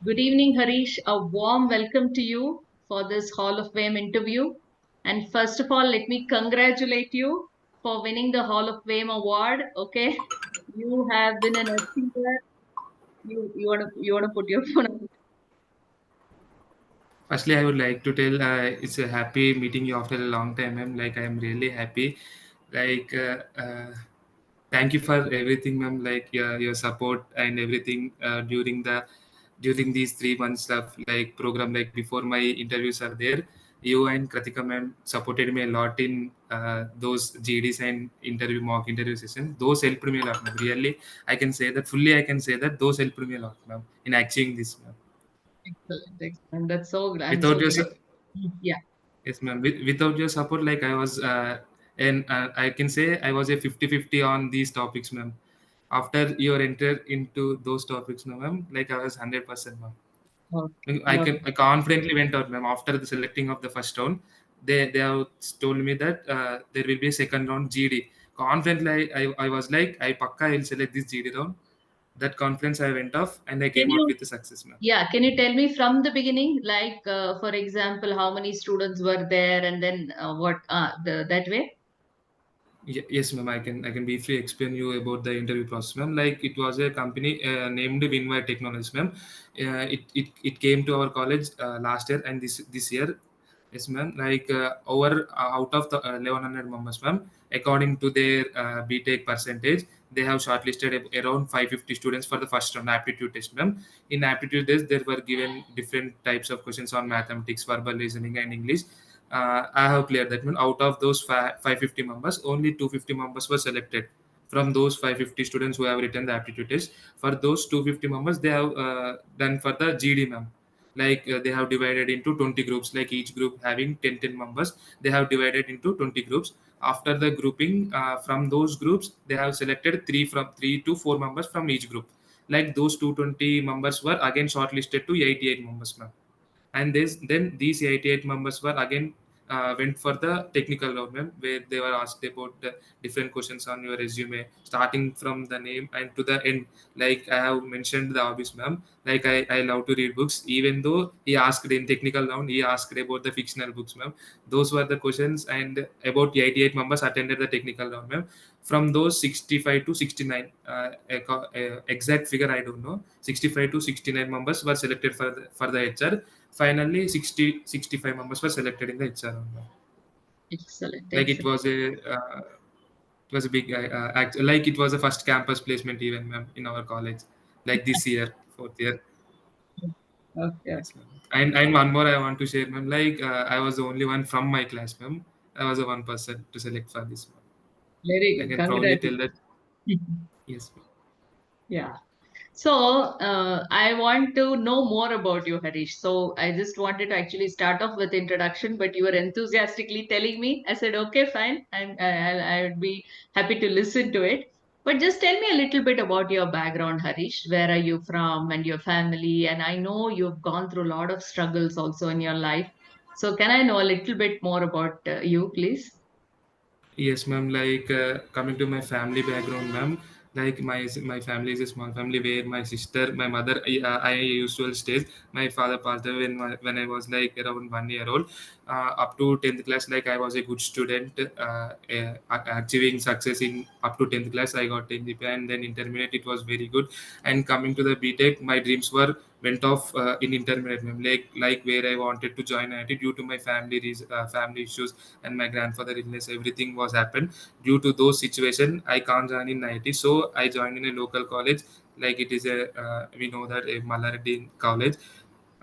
Good evening, Harish. A warm welcome to you for this Hall of Fame interview. And first of all, let me congratulate you for winning the Hall of Fame award. Okay, you have been an achiever. You wanna put your phone on? Firstly, I would like to tell it's a happy meeting you after a long time, ma'am. Like I am really happy. Like thank you for everything, ma'am. Like your support and everything during these 3 months of like program. Like before my interviews are there, you and Kratika ma'am supported me a lot in those GDs and mock interview sessions. Those helped me a lot, ma'am. Really, I can say that fully. I can say that those helped me a lot, ma'am, in achieving this, ma'am. Excellent, excellent. That's so. I'm Without so your glad. Yeah. Yes, ma'am. Without your support, like I was, and I can say I was a 50-50 on these topics, ma'am. After your enter into those topics, no, ma'am, like I was 100%, ma'am. Okay. I confidently went out, ma'am. After the selecting of the first round, they have told me that there will be a second round GD. Confidently, I was like, I pakka I will select this GD round. That confidence I went off, and I Can came out you? with the success, ma'am. Yeah. Can you tell me from the beginning, like for example, how many students were there, and then what? That way. Yes, ma'am. I can briefly explain you about the interview process, ma'am. Like it was a company named Winwire Technologies, ma'am. It came to our college last year and this year. Yes, ma'am. Like over out of the 1100 members, ma'am. According to their BTech percentage, they have shortlisted around 550 students for the first round aptitude test, ma'am. In aptitude test, there were given different types of questions on mathematics, verbal listening, and English. I have cleared that. Out of those 550 members, only 250 members were selected from those 550 students who have written the aptitude test. For those 250 members, they have done for the GD, ma'am. Like they have divided into 20 groups, like each group having 10 members. They have divided into 20 groups. After the grouping, from those groups, they have selected three to four members from each group. Like those 220 members were again shortlisted to 88 members, ma'am. And then these 88 members were again went for the technical round, ma'am, where they were asked about the different questions on your resume, starting from the name and to the end. Like I have mentioned the hobbies, ma'am. Like I love to read books. Even though he asked in technical round, he asked about the fictional books, ma'am. Those were the questions, and about 88 members attended the technical round, ma'am. From those 65 to 69, exact figure I don't know. 65 to 69 members were selected for the HR. Finally, 65 members were selected in the HR round. Excellent, Like it excellent. was a big like it was a first campus placement event, ma'am, in our college. Like this year, fourth year. Okay, Yes, okay. ma'am. And one more I want to share, ma'am. Like I was the only one from my class, ma'am. I was the one person to select for this, ma'am. Very I good. can proudly tell Congratulations. that. Yes, ma'am. Yeah. So I want to know more about you, Harish. So I just wanted to actually start off with introduction, but you were enthusiastically telling me. I said, okay, fine. I would be happy to listen to it. But just tell me a little bit about your background, Harish. Where are you from and your family? And I know you've gone through a lot of struggles also in your life. So can I know a little bit more about you, please? Yes, ma'am. Like coming to my family background, ma'am. Like my family is a small family where my sister, my mother, I usually stays. My father passed away when I was like around 1 year old. Up to 10th class, like I was a good student, achieving success in up to 10th class. I got 10 GPA, and then intermediate it was very good. And coming to the BTech, my dreams were went off in intermediate, ma'am. Like where I wanted to join IT due to my family issues and my grandfather illness, everything was happened. Due to those situation, I can't join in IT, so I joined in a local college. Like it is a we know that a Malareddy college.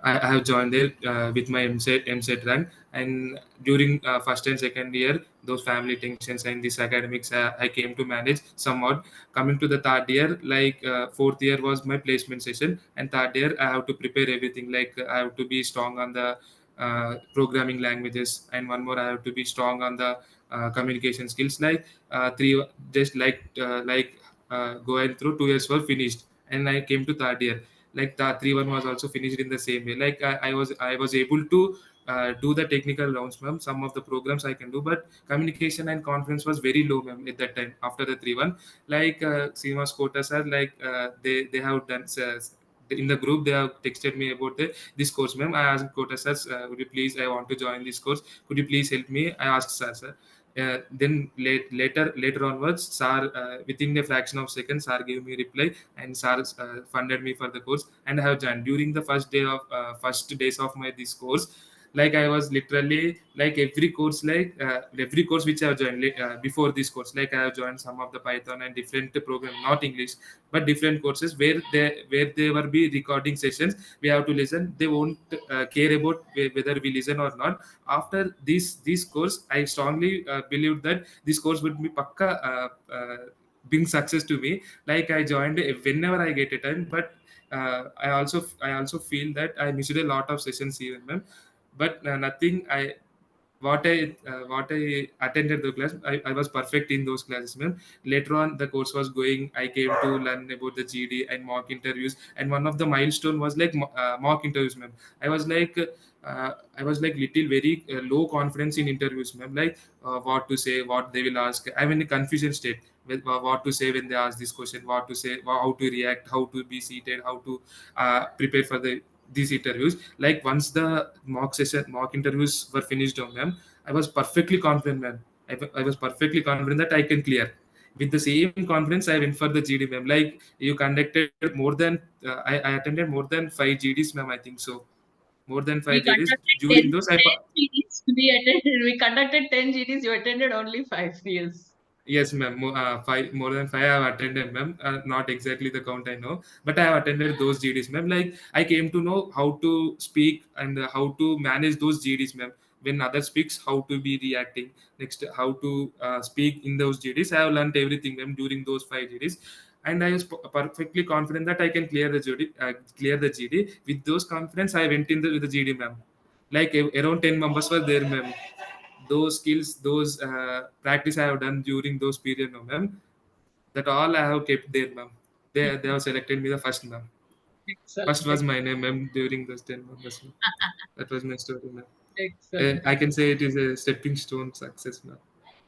I have joined there with my MSET rank, and during first and second year, those family tensions and this academics, I came to manage somewhat. Coming to the third year, like fourth year was my placement session, and third year I have to prepare everything. Like I have to be strong on the programming languages, and one more I have to be strong on the communication skills. Like three, just going through 2 years were finished, and I came to third year. Like the 3-1 was also finished in the same way. Like I was able to do the technical rounds, ma'am. Some of the programs I can do, but communication and confidence was very low, ma'am, at that time after the 3-1. Like Srinivas Kota sir, like they have done in the group they have texted me about this course, ma'am. I asked quota sir, would you please, I want to join this course, could you please help me? I asked sir. Then later onwards, sir, within a fraction of seconds, sir gave me reply, and sir funded me for the course, and I have joined during the first days of my this course. Like I was literally like every course which I have joined before this course, like I have joined some of the Python and different program, not English but different courses where there will be recording sessions. We have to listen. They won't care about whether we listen or not. After this course, I strongly believe that this course would be pakka bring success to me. Like I joined whenever I get a time, but I also feel that I missed a lot of sessions even, ma'am. But nothing. What I attended the class, I was perfect in those classes, ma'am. Later on, the course was going. I came to learn about the GD and mock interviews, and one of the milestone was like mock interviews, ma'am. I was like. I was like little very low confidence in interviews, ma'am. Like what to say, what they will ask. I'm in a confusion state with what to say when they ask this question, what to say, how to react, how to be seated, how to prepare for these interviews. Like once the mock interviews were finished, ma'am, I was perfectly confident, ma'am. I was perfectly confident that I can clear. With the same confidence, I went for the GD, ma'am. Like you conducted more than I attended more than 5 GDs, ma'am. I think so. More than We 5 GDs. conducted During those, 10 GDs. We conducted 10 GDs. You attended only five. Yes. yes, ma'am. Five, more than five I have attended, ma'am. Not exactly the count I know, but I have attended those GDs, ma'am. Like I came to know how to speak and how to manage those GDs, ma'am. When others speaks, how to be reacting. Next, how to speak in those GDs. I have learned everything, ma'am, during those 5 GDs, and I was perfectly confident that I can clear the GD. Clear the GD. With those confidence, I went in with the GD, ma'am. Like around 10 members were there, ma'am. Those skills, those practice I have done during those period, no, ma'am. That all I have kept there, ma'am. They have selected me the first, ma'am. First Excellent. was my name, ma'am, during those 10 members, ma'am. That was my story, ma'am. Excellent. I can say it is a stepping stone success, ma'am.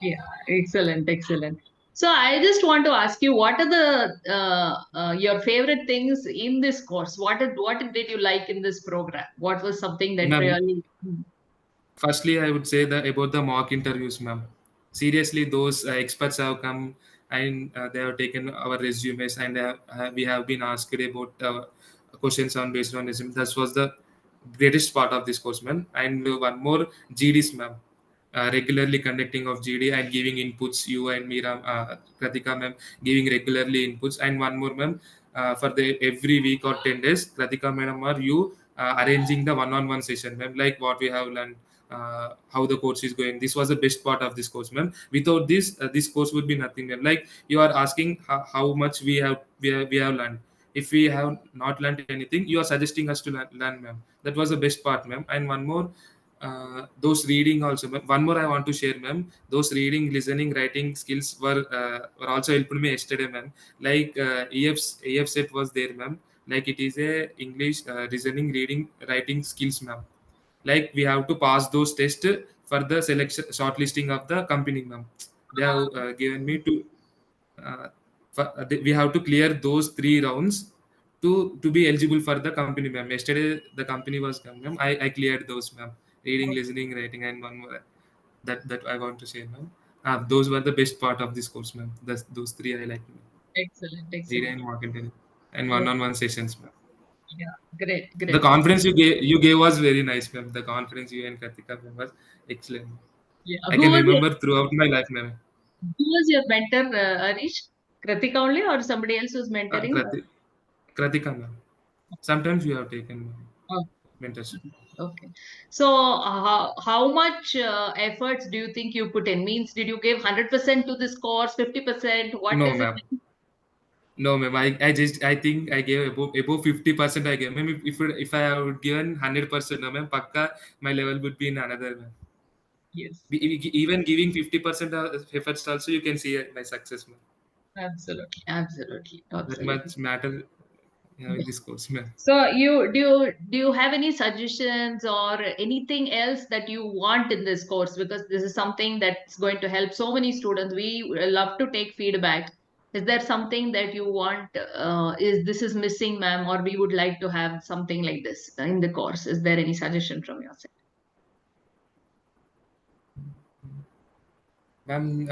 Yeah, excellent, excellent. So I just want to ask you, what are the your favorite things in this course? What did you like in this program? What was something that Ma'am, really? firstly, I would say that about the mock interviews, ma'am. Seriously, those experts have come and they have taken our resumes, and we have been asked about questions on based on resume. That was the greatest part of this course, ma'am. And one more, GDs, ma'am. Regularly conducting of GD and giving inputs. You and Meera, Kratika, ma'am, giving regularly inputs. And one more, ma'am, for the every week or 10 days, Kratika, madam, are you arranging the one-on-one session, ma'am? Like what we have learned, how the course is going. This was the best part of this course, ma'am. Without this, this course would be nothing, ma'am. Like you are asking how much we have learned. If we have not learned anything, you are suggesting us to learn, ma'am. That was the best part, ma'am. And one more, those reading also, ma'am. One more I want to share, ma'am. Those reading, listening, writing skills were also helped me yesterday, ma'am. Like EF set was there, ma'am. Like it is a English listening, reading, writing skills, ma'am. Like we have to pass those tests for the selection shortlisting of the company, ma'am. They have given me to uh, we have to clear those 3 rounds to be eligible for the company, ma'am. Yesterday the company was come, ma'am. I cleared those, ma'am. Reading, listening, writing, and one more that I want to say, ma'am. Those were the best part of this course, ma'am. Those three I like, ma'am. Excellent, Reading excellent. and marketing and Oh, one-on-one sessions, ma'am. yeah, great, The great. confidence you gave was very nice, ma'am. The confidence you and Kartika, ma'am, was excellent. Yeah. I can remember throughout my life, ma'am. Who was your mentor, Harish? Kritika only, or somebody else was mentoring? Kratika, ma'am. Sometimes you have taken Oh, mentorship. okay. So, how much efforts do you think you put in? Means, did you give 100% to this course, 50%? What No, is it? ma'am. No, ma'am. I think I gave above 50%. I gave, ma'am. If I have given 100%, no, ma'am. Pakka, my level would be in another, ma'am. Yes, Even giving 50% of efforts, also you can see my success, ma'am. absolutely, absolutely, That absolutely. much matter, in Yeah. this course, ma'am. So, do you have any suggestions or anything else that you want in this course? Because this is something that's going to help so many students. We love to take feedback, Is there something that you want, is this is missing, ma'am, or we would like to have something like this in the course? Is there any suggestion from your side? Ma'am,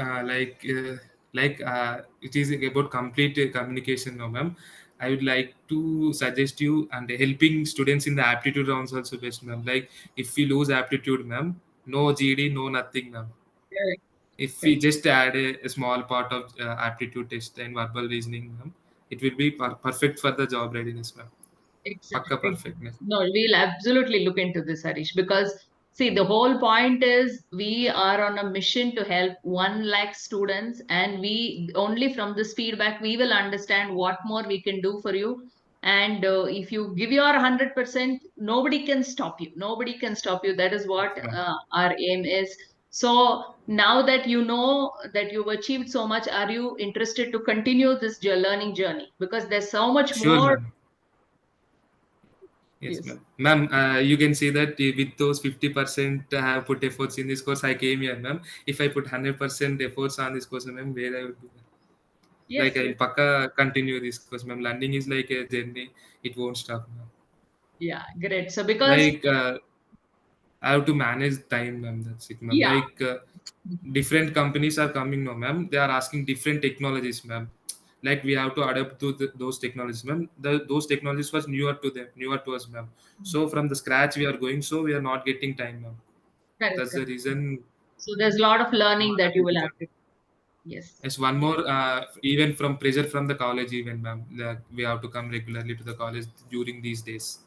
it is about complete communication now, ma'am. I would like to suggest you and helping students in the aptitude rounds also best, ma'am. Like if we lose aptitude, ma'am, no GD, no nothing, ma'am. Correct. If we Correct. just add a small part of aptitude test and verbal reasoning, ma'am, it will be perfect for the job readiness, ma'am. Pakka Exactly. perfectness. No, we'll absolutely look into this, Harish, because see, the whole point is we are on a mission to help 1 lakh students, and we only from this feedback we will understand what more we can do for you. And if you give your 100%, nobody can stop you. Nobody can stop you. That is Yes, what ma'am. our aim is. So now that you know that you've achieved so much, are you interested to continue this learning journey? Because there's so much Sure, more. ma'am. Yes, Yes. ma'am. Ma'am, you can see that with those 50% I have put efforts in this course, I came here, ma'am. If I put 100% efforts on this course, ma'am, where I would be? Like Yes, I'll yes. pakka continue this course, ma'am. Learning is like a journey; it won't stop, ma'am. Yeah, great. So because Like I have to manage time, ma'am. That's it, ma'am. yeah, Like different companies are coming now, ma'am. They are asking different technologies, ma'am. Like we have to adapt to those technologies, ma'am. Those technologies was newer to them, newer to us, ma'am. So from the scratch we are going, so we are not getting time, ma'am. correct, That's the correct. reason So there's a lot of I'm learning that you will adapting. have to. Yes. Yes, one more, even from pressure from the college, even ma'am, like we have to come regularly to the college during these days.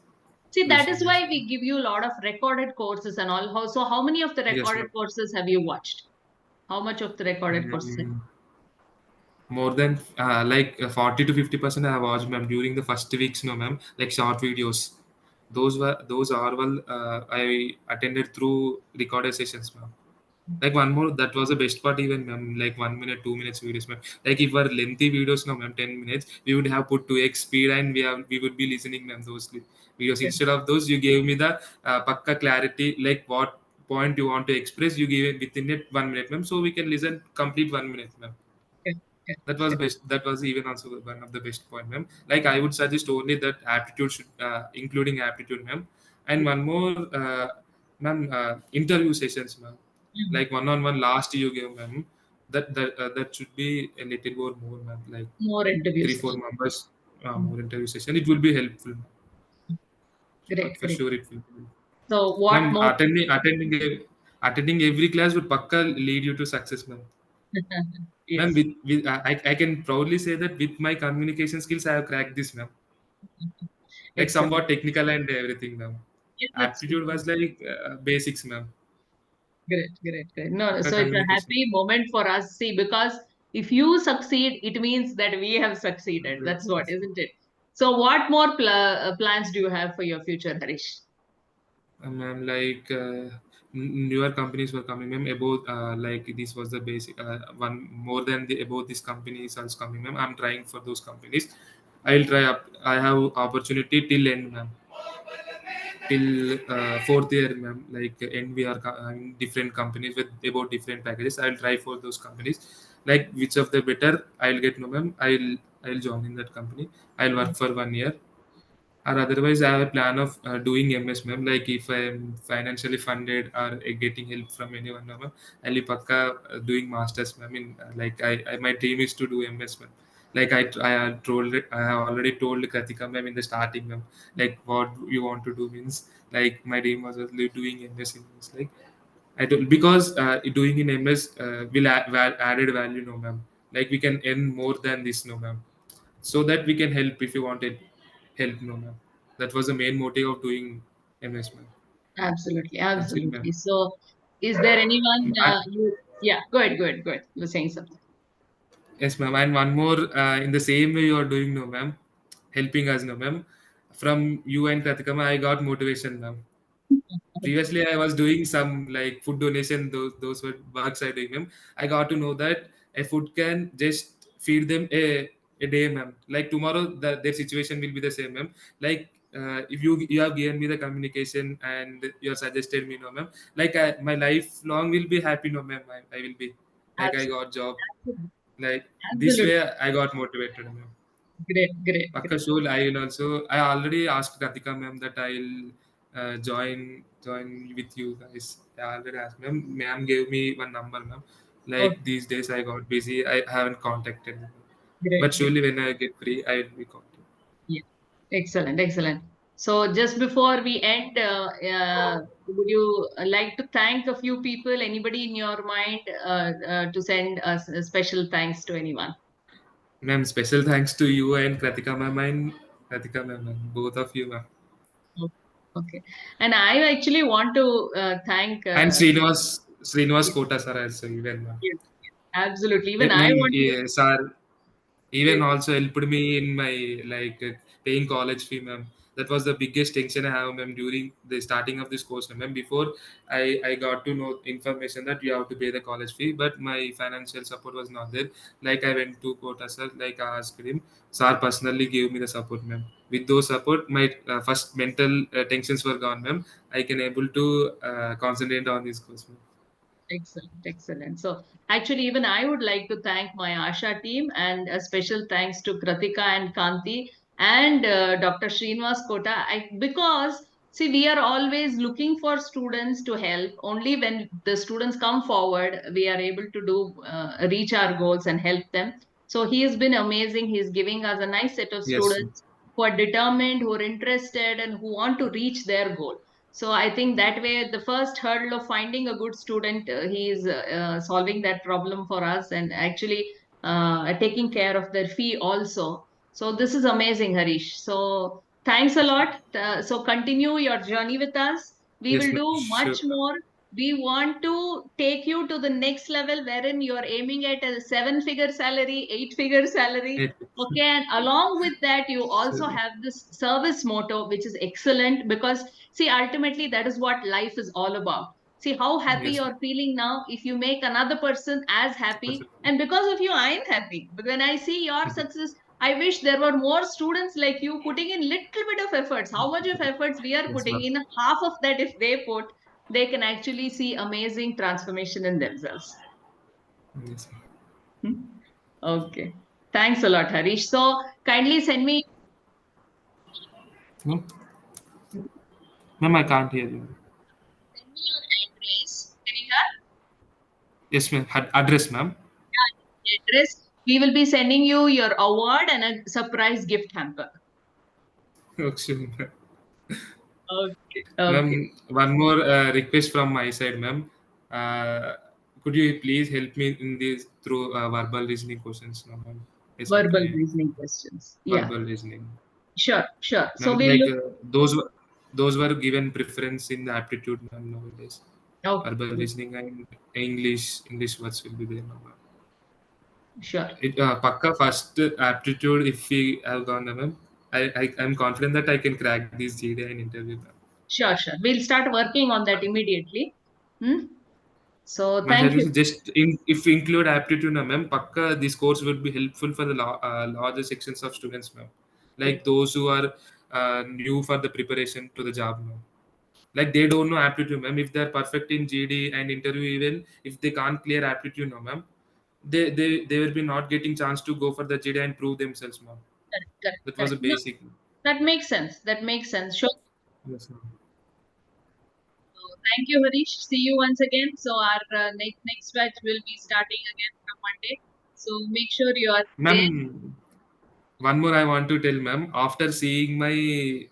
See, Those that is days. why we give you a lot of recorded courses and all. So how many of the Yes, recorded ma'am. courses have you watched? How much of the recorded courses? Mm, more than 40 to 50% I have watched, ma'am, during the first weeks, no, ma'am, like short videos. Those are well, I attended through recorded sessions, ma'am. Like one more, that was the best part even, ma'am. Like 1 minute, 2 minutes videos, ma'am. Like if were lengthy videos, no, ma'am, 10 minutes, we would have put 2x speed and we would be listening, ma'am. Those videos Okay. instead of those, you gave me the pakka clarity, like what point you want to express. You gave it within it 1 minute, ma'am. So we can listen complete 1 minute, ma'am. Okay. Okay. That was Okay. best. That was even also one of the best point, ma'am. Like I would suggest only that aptitude should, including aptitude, ma'am. And one more, ma'am, interview sessions, ma'am. Mhm. Like one-on-one last you gave, ma'am. That should be a little more, ma'am. Like More interview three, four sessions. members, Mhm. more interview session. It will be helpful, Great, for great. sure. It will be. So what Ma'am, more? attending every class would pakka lead you to success, ma'am. Ma'am, Yes. I can proudly say that with my communication skills, I have cracked this, ma'am. Like Excellent. somewhat technical and everything, ma'am. Yes, that's Aptitude was like basics, ma'am, great, great, great. No, for so it's a communication. happy moment for us, see, because if you succeed, it means that we have succeeded. That's what, Yes. isn't it? So, what more plans do you have for your future, Harish? Ma'am, like newer companies were coming, ma'am. About like this was the basic one more than the about this company is also coming, ma'am. I'm trying for those companies. I'll try up. I have opportunity till end, ma'am. Till fourth year, ma'am. Like end, we are in different companies with about different packages. I'll try for those companies. Like which of the better I'll get, no, ma'am. I'll join in that company. I'll work for 1 year, or otherwise I have a plan of doing MS, ma'am. Like if I am financially funded or getting help from anyone, no, ma'am, I'll be pakka doing masters, ma'am. In like my dream is to do MS, ma'am. Like I had told it, I have already told Kratika, ma'am, in the starting, ma'am. Like what you want to do means, like my dream was really doing MS in this. Like I don't, because doing in MS will added value, no, ma'am. Like we can earn more than this, no, ma'am, so that we can help if you wanted help, no, ma'am. That was the main motive of doing MS, ma'am. Absolutely, That's it, absolutely. ma'am. So, is there anyone I, yeah, go ahead, go ahead, go ahead. You were saying something. yes, ma'am. And one more, in the same way you are doing, no, ma'am, helping us, no, ma'am. From you and Kratika, ma'am, I got motivation, ma'am. Previously I was doing some like food donation, those were works I doing, ma'am. I got to know that a food can just feed them a day, ma'am. Like tomorrow their situation will be the same, ma'am. Like if you have given me the communication and you have suggested me, no, ma'am, like my life long will be happy, no, ma'am. I will be like I got job, Absolutely. Like this Absolutely. way I got motivated, ma'am. Great, great, Pakka great. sure. I already asked Ratika ma'am that I'll join with you guys. I already asked ma'am. Ma'am gave me one number, ma'am. Like Okay, these days I got busy. I haven't contacted him. great, But great. surely when I get free, I'll be contacted. Yeah. Excellent, excellent. So just before we end, would you like to thank a few people, anybody in your mind, to send us a special thanks to anyone? Ma'am, special thanks to you and Kratika ma'am and Kratika ma'am, both of you, ma'am. Okay. Okay. And I actually want to thank, And Srinivas Kota sir also even, ma'am. yes, yes, absolutely. Even I Ma'am, want to, sir even yes, also helped me in my like paying college fee, ma'am. That was the biggest tension I have, ma'am, during the starting of this course, ma'am. Before I got to know information that you have to pay the college fee, but my financial support was not there. Like I went to Kota sir, like I asked him. Sir personally gave me the support, ma'am. With those support, my first mental tensions were gone, ma'am. I can able to concentrate on this course, ma'am. excellent, excellent. So actually, even I would like to thank my Asha team and a special thanks to Kratika and Kanti and Dr. Srinivas Kota. Because see, we are always looking for students to help. Only when the students come forward, we are able to do reach our goals and help them. So he has been amazing. He's giving us a nice set of Yes, ma'am. students who are determined, who are interested, and who want to reach their goal. So I think that way, the first hurdle of finding a good student, he is solving that problem for us and actually taking care of their fee also. So this is amazing, Harish. So thanks a lot. So continue your journey with us. We Yes, will ma'am. do much Sure, ma'am. more. We want to take you to the next level wherein you're aiming at a seven-figure salary, eight-figure salary. Yes, Okay, and along with that, you sure, also ma'am. have this service motto, which is excellent because see, ultimately, that is what life is all about. See how happy Yes, you're feeling now. If you make another person as ma'am. happy, and because of you, I am happy. But when I see your success, I wish there were more students like you putting in little bit of efforts. How much of efforts we are Yes, putting ma'am. in, half of that, if they put, they can actually see amazing transformation in themselves. Yes, ma'am. Hmm? Okay. Thanks a lot, Harish. So kindly No? Ma'am, I can't hear you. send me your address. Can you hear? Yes, ma'am. Address, ma'am. Address. We will be sending you your award and a surprise gift hamper. Okay, ma'am. Okay. Okay. Ma'am, one more request from my side, ma'am. Uh, could you please help me in this through verbal reasoning questions, no, ma'am? Yes, Verbal okay. reasoning questions. Yeah. Verbal reasoning. Sure. Sure. So Ma'am, we'll like look. those were given preference in the aptitude, ma'am, nowadays. Okay. Verbal reasoning and English words will be there, ma'am. Sure. Pakka first aptitude, if we have gone, ma'am, I'm confident that I can crack this GD and interview, ma'am. Sure. Sure. We'll start working on that immediately. Hmm? So My thank you. suggestion just if we include aptitude, na, ma'am, pakka this course would be helpful for the larger sections of students, ma'am. Yes. Like those who are new for the preparation to the job, ma'am. Like they don't know aptitude, ma'am. If they're perfect in GD and interview, even if they can't clear aptitude, no, ma'am, they will be not getting chance to go for the GD and prove themselves, ma'am. Correct. Correct. That was a Correct. No, basic. that makes sense. That makes sense. Sure. Yes, ma'am. So thank you, Harish. See you once again. So our next batch will be starting again from Monday. So make sure you are there. Ma'am, one more I want to tell, ma'am. After seeing my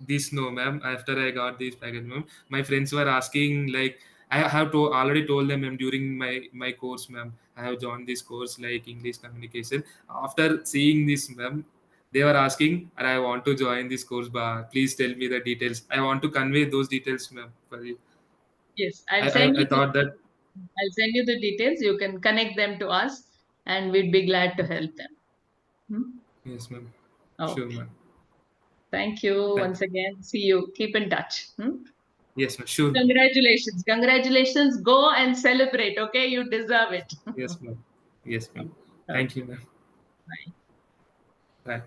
this no, ma'am. After I got this package, ma'am, my friends were asking like I have already told them, ma'am, during my course, ma'am. I have joined this course like English communication. After seeing this, ma'am, they were asking, and I want to join this course, but please tell me the details. I want to convey those details, ma'am, for you. Yes, I thought that I'll send you the details. You can connect them to us, and we'd be glad to help them. Hmm? yes, ma'am. Sure, Okay. ma'am. Thank you Thank once again. See you. Keep in touch. Hmm? yes, ma'am. Sure, ma'am. Congratulations. Congratulations. Go and celebrate. Okay. You deserve it. Yes, ma'am. Yes, ma'am. Okay. Thank you, ma'am. Bye. Bye.